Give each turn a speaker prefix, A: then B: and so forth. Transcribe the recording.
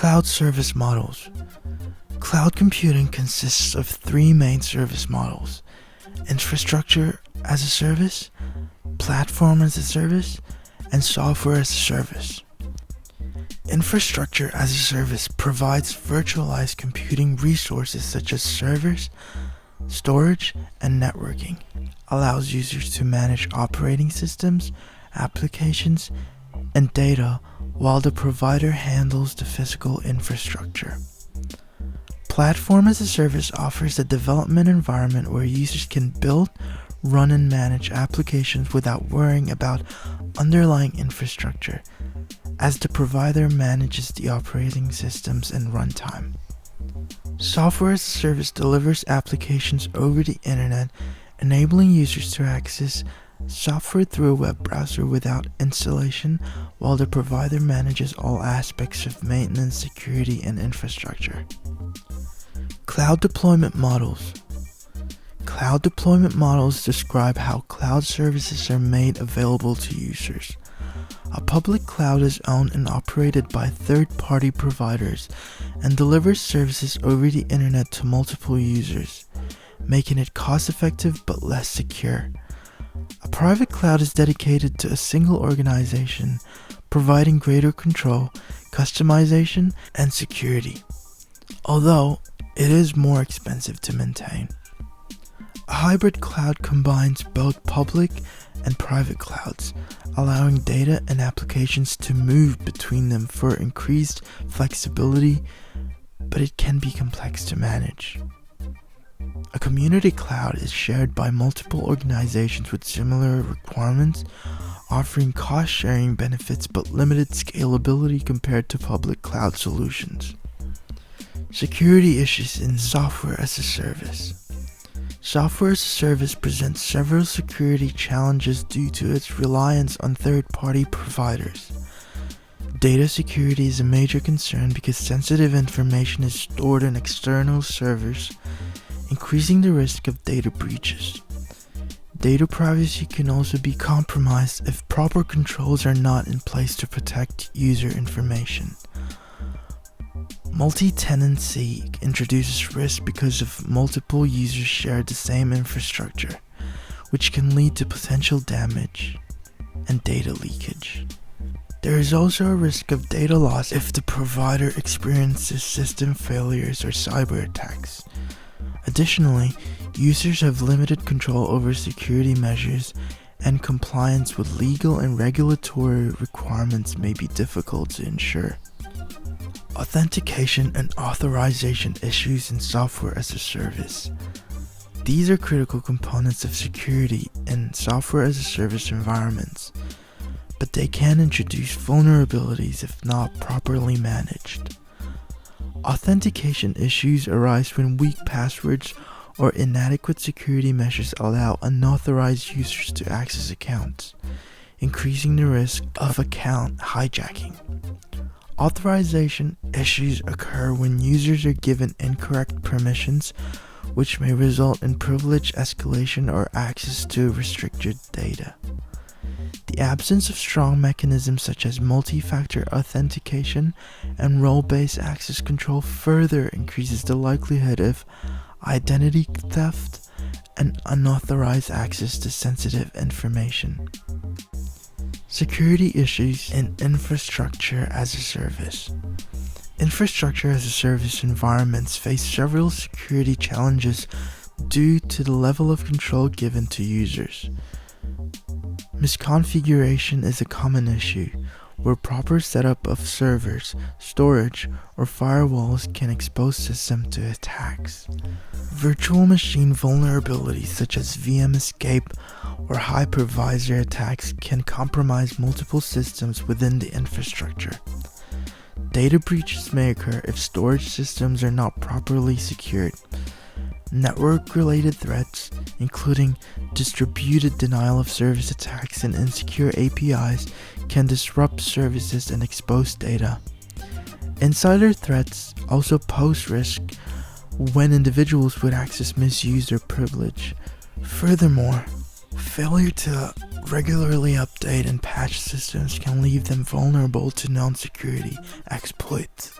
A: Cloud service models. Cloud computing consists of three main service models: infrastructure as a service, platform as a service, and software as a service. Infrastructure as a service provides virtualized computing resources such as servers, storage, and networking, allows users to manage operating systems, applications, and data while the provider handles the physical infrastructure. Platform as a service offers a development environment where users can build, run, and manage applications without worrying about underlying infrastructure, as the provider manages the operating systems and runtime. Software as a service delivers applications over the internet, enabling users to access software through a web browser without installation, while the provider manages all aspects of maintenance, security, and infrastructure. Cloud deployment models. Cloud deployment models describe how cloud services are made available to users. A public cloud is owned and operated by third-party providers and delivers services over the internet to multiple users, making it cost-effective but less secure. A private cloud is dedicated to a single organization, providing greater control, customization, and security, although it is more expensive to maintain. A hybrid cloud combines both public and private clouds, allowing data and applications to move between them for increased flexibility, but it can be complex to manage. A community cloud is shared by multiple organizations with similar requirements, offering cost-sharing benefits but limited scalability compared to public cloud solutions. Security issues in software as a service. Software as a service presents several security challenges due to its reliance on third-party providers. Data security is a major concern because sensitive information is stored in external servers, increasing the risk of data breaches. Data privacy can also be compromised if proper controls are not in place to protect user information. Multi-tenancy introduces risk because of multiple users share the same infrastructure, which can lead to potential damage and data leakage. There is also a risk of data loss if the provider experiences system failures or cyber attacks. Additionally, users have limited control over security measures, and compliance with legal and regulatory requirements may be difficult to ensure. Authentication and authorization issues in software as a service. These are critical components of security in software as a service environments, but they can introduce vulnerabilities if not properly managed. Authentication issues arise when weak passwords or inadequate security measures allow unauthorized users to access accounts, increasing the risk of account hijacking. Authorization issues occur when users are given incorrect permissions, which may result in privilege escalation or access to restricted data. The absence of strong mechanisms such as multi-factor authentication and role-based access control further increases the likelihood of identity theft and unauthorized access to sensitive information. Security issues in infrastructure as a service. Infrastructure as a service environments face several security challenges due to the level of control given to users. Misconfiguration is a common issue, where proper setup of servers, storage, or firewalls can expose systems to attacks. Virtual machine vulnerabilities such as VM escape or hypervisor attacks can compromise multiple systems within the infrastructure. Data breaches may occur if storage systems are not properly secured. Network-related threats, including distributed denial-of-service attacks and insecure APIs, can disrupt services and expose data. Insider threats also pose risk when individuals would access misuse their privilege. Furthermore, failure to regularly update and patch systems can leave them vulnerable to known security exploits.